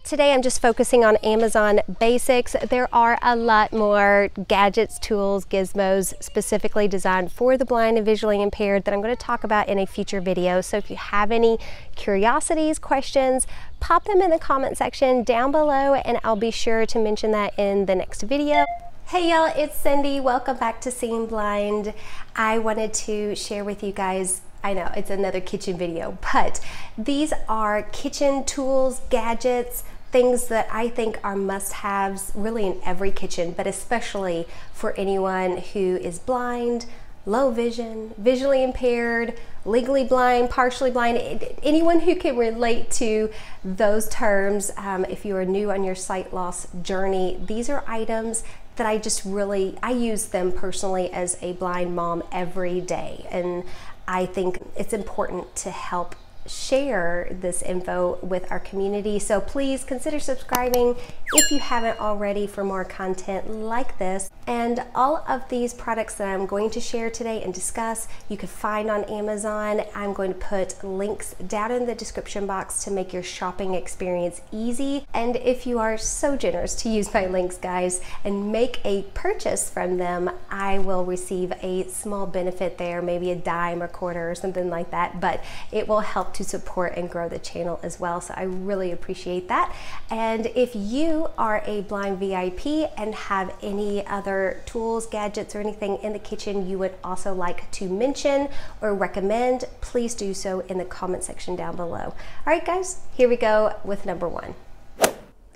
Today I'm just focusing on Amazon basics. There are a lot more gadgets, tools, gizmos specifically designed for the blind and visually impaired that I'm going to talk about in a future video. So if you have any curiosities, questions, pop them in the comment section down below and I'll be sure to mention that in the next video. Hey y'all, it's Cindy. Welcome back to Seeing Blind. I wanted to share with you guys, I know it's another kitchen video, but these are kitchen tools, gadgets, things that I think are must-haves really in every kitchen, but especially for anyone who is blind, low vision, visually impaired, legally blind, partially blind, anyone who can relate to those terms. If you are new on your sight loss journey, these are items that I use them personally as a blind mom every day. And I think it's important to help share this info with our community. So please consider subscribing if you haven't already for more content like this. And all of these products that I'm going to share today and discuss, you can find on Amazon. I'm going to put links down in the description box to make your shopping experience easy. And if you are so generous to use my links, guys, and make a purchase from them, I will receive a small benefit there, maybe a dime or quarter or something like that, but it will help to support and grow the channel as well. So I really appreciate that. And if you are a blind VIP and have any other tools, gadgets, or anything in the kitchen you would also like to mention or recommend, please do so in the comment section down below. All right, guys, here we go with number one.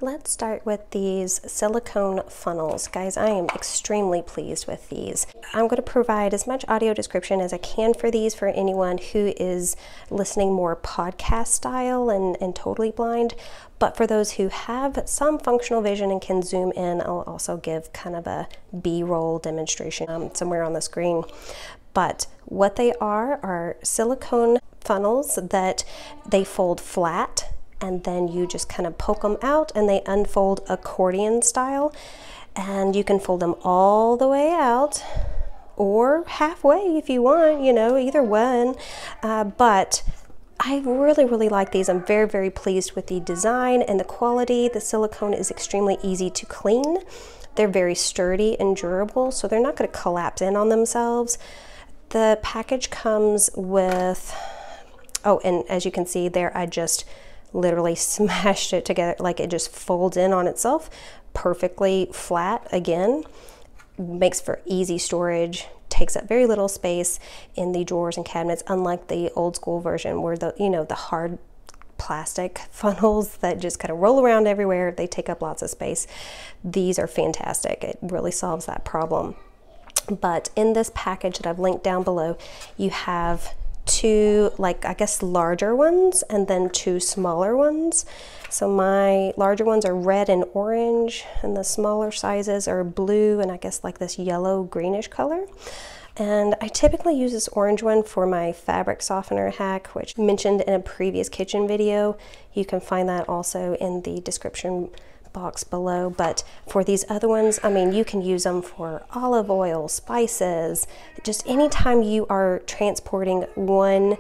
Let's start with these silicone funnels. Guys, I am extremely pleased with these. I'm going to provide as much audio description as I can for these for anyone who is listening more podcast style and totally blind. But for those who have some functional vision and can zoom in, I'll also give kind of a B-roll demonstration somewhere on the screen. But what they are silicone funnels that they fold flat, and then you just kind of poke them out and they unfold accordion style. And you can fold them all the way out or halfway if you want, you know, either one. But I really like these. I'm very pleased with the design and the quality. The silicone is extremely easy to clean. They're very sturdy and durable, so they're not going to collapse in on themselves. The package comes with, oh, and as you can see there, I just literally smashed it together, like it just folds in on itself, perfectly flat again. Makes for easy storage, takes up very little space in the drawers and cabinets, unlike the old school version where the hard plastic funnels that just kind of roll around everywhere, they take up lots of space. These are fantastic. It really solves that problem. But in this package that I've linked down below, you have two, like, I guess larger ones and then two smaller ones. So my larger ones are red and orange and the smaller sizes are blue and I guess like this yellow greenish color. And I typically use this orange one for my fabric softener hack, which I mentioned in a previous kitchen video. You can find that also in the description box below. But for these other ones, I mean, you can use them for olive oil, spices, just anytime you are transporting one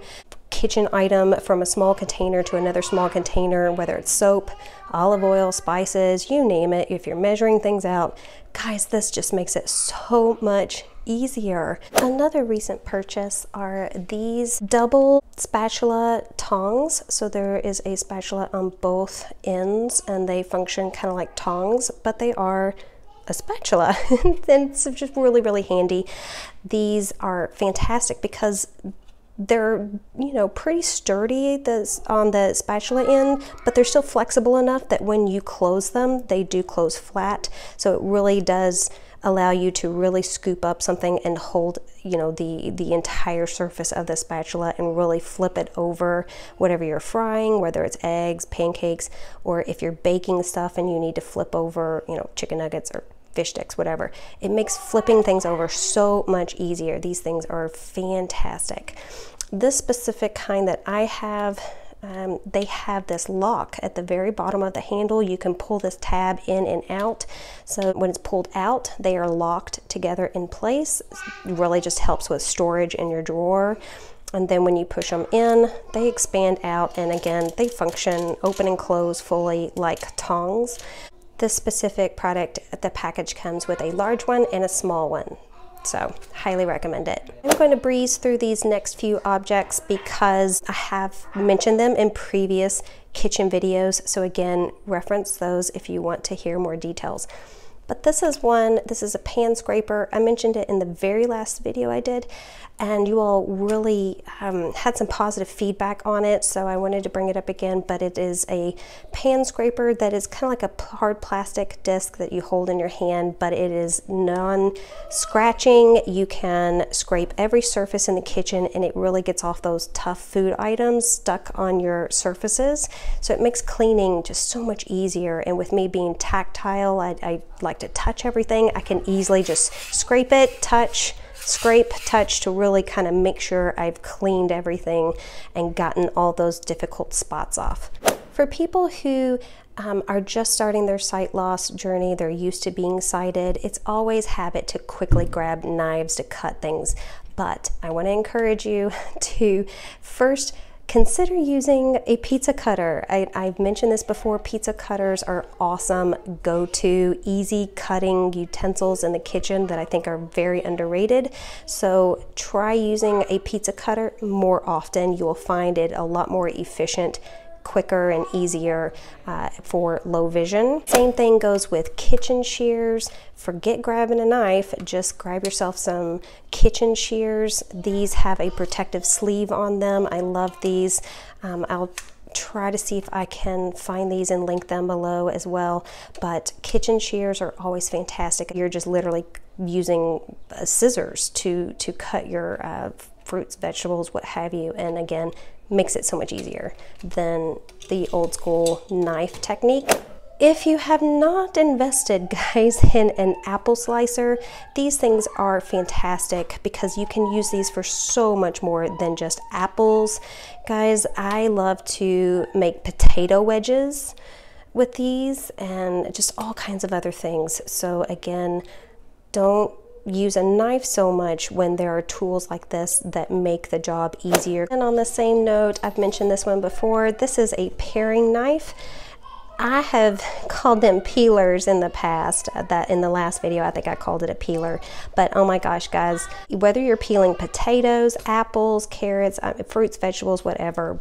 kitchen item from a small container to another small container, whether it's soap, olive oil, spices, you name it. If you're measuring things out, guys, this just makes it so much easier. Another recent purchase are these double spatula tongs. So there is a spatula on both ends and they function kind of like tongs, but they are a spatula. And it's just really handy. These are fantastic because they're, you know, pretty sturdy on the spatula end, but they're still flexible enough that when you close them, they do close flat. So it really does allow you to really scoop up something and hold, you know, the entire surface of the spatula and really flip it over whatever you're frying, whether it's eggs, pancakes, or if you're baking stuff and you need to flip over, you know, chicken nuggets or fish sticks, whatever. It makes flipping things over so much easier. These things are fantastic. This specific kind that I have, they have this lock at the very bottom of the handle. You can pull this tab in and out. So when it's pulled out, they are locked together in place. It really just helps with storage in your drawer. And then when you push them in, they expand out, and again, they function open and close fully like tongs. This specific product, the package comes with a large one and a small one. So highly recommend it. I'm going to breeze through these next few objects because I have mentioned them in previous kitchen videos. So again, reference those if you want to hear more details. But this is a pan scraper. I mentioned it in the very last video I did, and you all really had some positive feedback on it, so I wanted to bring it up again. But it is a pan scraper that is kind of like a hard plastic disc that you hold in your hand, but it is non-scratching. You can scrape every surface in the kitchen, and it really gets off those tough food items stuck on your surfaces. So it makes cleaning just so much easier. And with me being tactile, I like to touch everything. I can easily just scrape it, touch, scrape, touch to really kind of make sure I've cleaned everything and gotten all those difficult spots off. For people who are just starting their sight loss journey, they're used to being sighted, it's always habit to quickly grab knives to cut things. But I want to encourage you to first consider using a pizza cutter. I've mentioned this before, pizza cutters are awesome go-to, easy cutting utensils in the kitchen that I think are very underrated. So try using a pizza cutter more often. You will find it a lot more efficient, quicker and easier for low vision. Same thing goes with kitchen shears. Forget grabbing a knife, just grab yourself some kitchen shears. These have a protective sleeve on them. I love these. I'll try to see if I can find these and link them below as well. But kitchen shears are always fantastic. You're just literally using scissors to cut your fruits, vegetables, what have you, and again, makes it so much easier than the old school knife technique. If you have not invested, guys, in an apple slicer, these things are fantastic because you can use these for so much more than just apples. Guys, I love to make potato wedges with these and just all kinds of other things. So again, don't use a knife so much when there are tools like this that make the job easier. And on the same note, I've mentioned this one before, this is a paring knife. I have called them peelers in the past. That in the last video I think I called it a peeler, but oh my gosh, guys, whether you're peeling potatoes, apples, carrots, fruits, vegetables, whatever,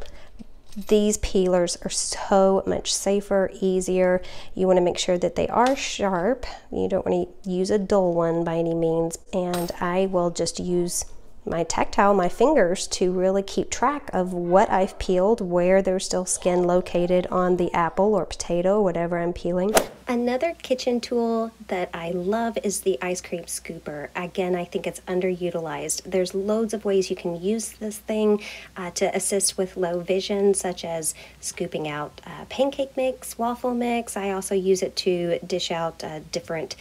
these peelers are so much safer, easier. You want to make sure that they are sharp. You don't want to use a dull one by any means. And I will just use my tactile, my fingers, to really keep track of what I've peeled, where there's still skin located on the apple or potato, whatever I'm peeling. Another kitchen tool that I love is the ice cream scooper. Again, I think it's underutilized. There's loads of ways you can use this thing to assist with low vision, such as scooping out pancake mix, waffle mix. I also use it to dish out different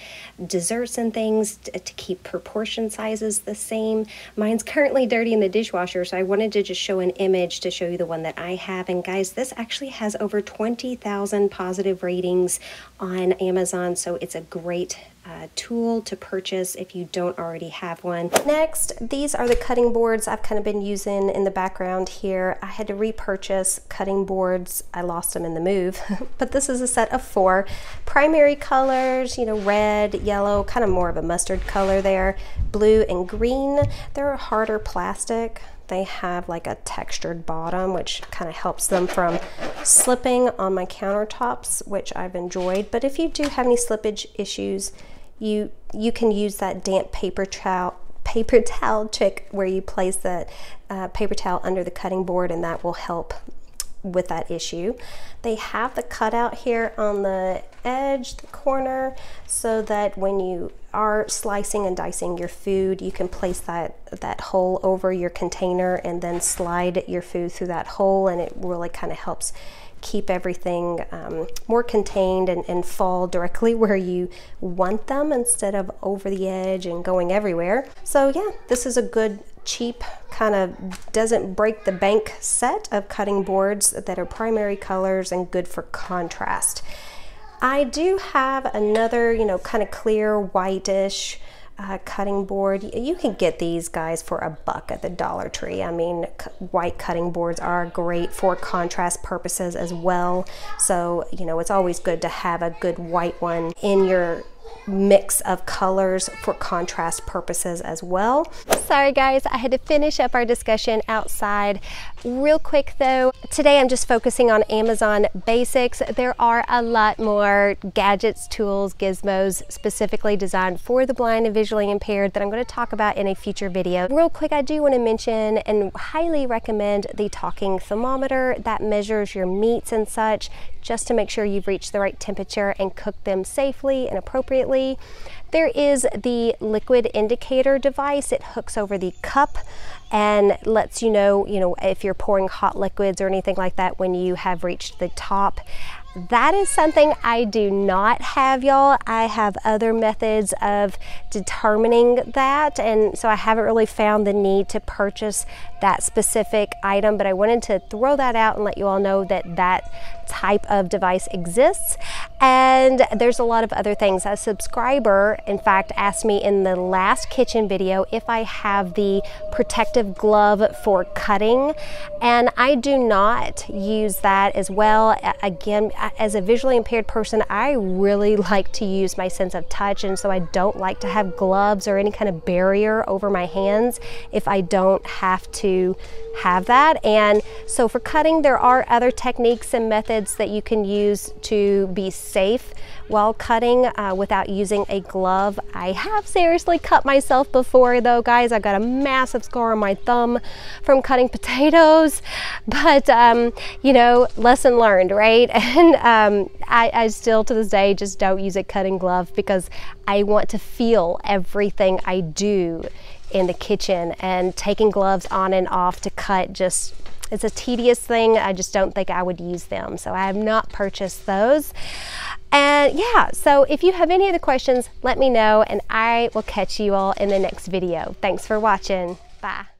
desserts and things to keep proportion sizes the same. Mine's currently dirty in the dishwasher, so I wanted to just show an image to show you the one that I have. And guys, this actually has over 20,000 positive ratings on Amazon, so it's a great tool to purchase if you don't already have one. Next, these are the cutting boards I've kind of been using in the background here. I had to repurchase cutting boards. I lost them in the move, but this is a set of 4 primary colors, you know, red, yellow, kind of more of a mustard color there, blue and green. They're a harder plastic. They have like a textured bottom, which kind of helps them from slipping on my countertops, which I've enjoyed. But if you do have any slippage issues, you can use that damp paper towel trick where you place that paper towel under the cutting board, and that will help with that issue. They have the cutout here on the edge, the corner, so that when you are slicing and dicing your food, you can place that hole over your container and then slide your food through that hole, and it really kind of helps keep everything more contained and fall directly where you want them instead of over the edge and going everywhere. So yeah, this is a good, cheap, kind of doesn't break the bank set of cutting boards that are primary colors and good for contrast. I do have another, you know, kind of clear whitish cutting board. You can get these guys for $1 at the Dollar Tree. I mean, white cutting boards are great for contrast purposes as well. So, you know, it's always good to have a good white one in your mix of colors for contrast purposes as well. Sorry guys, I had to finish up our discussion outside real quick though. Today I'm just focusing on Amazon basics. There are a lot more gadgets, tools, gizmos specifically designed for the blind and visually impaired that I'm going to talk about in a future video. Real quick, I do want to mention and highly recommend the talking thermometer that measures your meats and such, just to make sure you've reached the right temperature and cooked them safely and appropriately. There is the liquid indicator device. It hooks over the cup and lets you know, if you're pouring hot liquids or anything like that when you have reached the top. That is something I do not have, y'all. I have other methods of determining that, and so I haven't really found the need to purchase that specific item, but I wanted to throw that out and let you all know that that type of device exists. And there's a lot of other things. A subscriber, in fact, asked me in the last kitchen video if I have the protective glove for cutting, and I do not use that as well. Again, as a visually impaired person, I really like to use my sense of touch, and so I don't like to have gloves or any kind of barrier over my hands if I don't have to have that. And so for cutting, there are other techniques and methods that you can use to be safe while cutting without using a glove. I have seriously cut myself before though, guys. I got a massive scar on my thumb from cutting potatoes, but you know, lesson learned, right? And I still to this day just don't use a cutting glove because I want to feel everything I do in the kitchen, and taking gloves on and off to cut just, it's a tedious thing. I just don't think I would use them. So I have not purchased those. And yeah, so if you have any other questions, let me know and I will catch you all in the next video. Thanks for watching. Bye.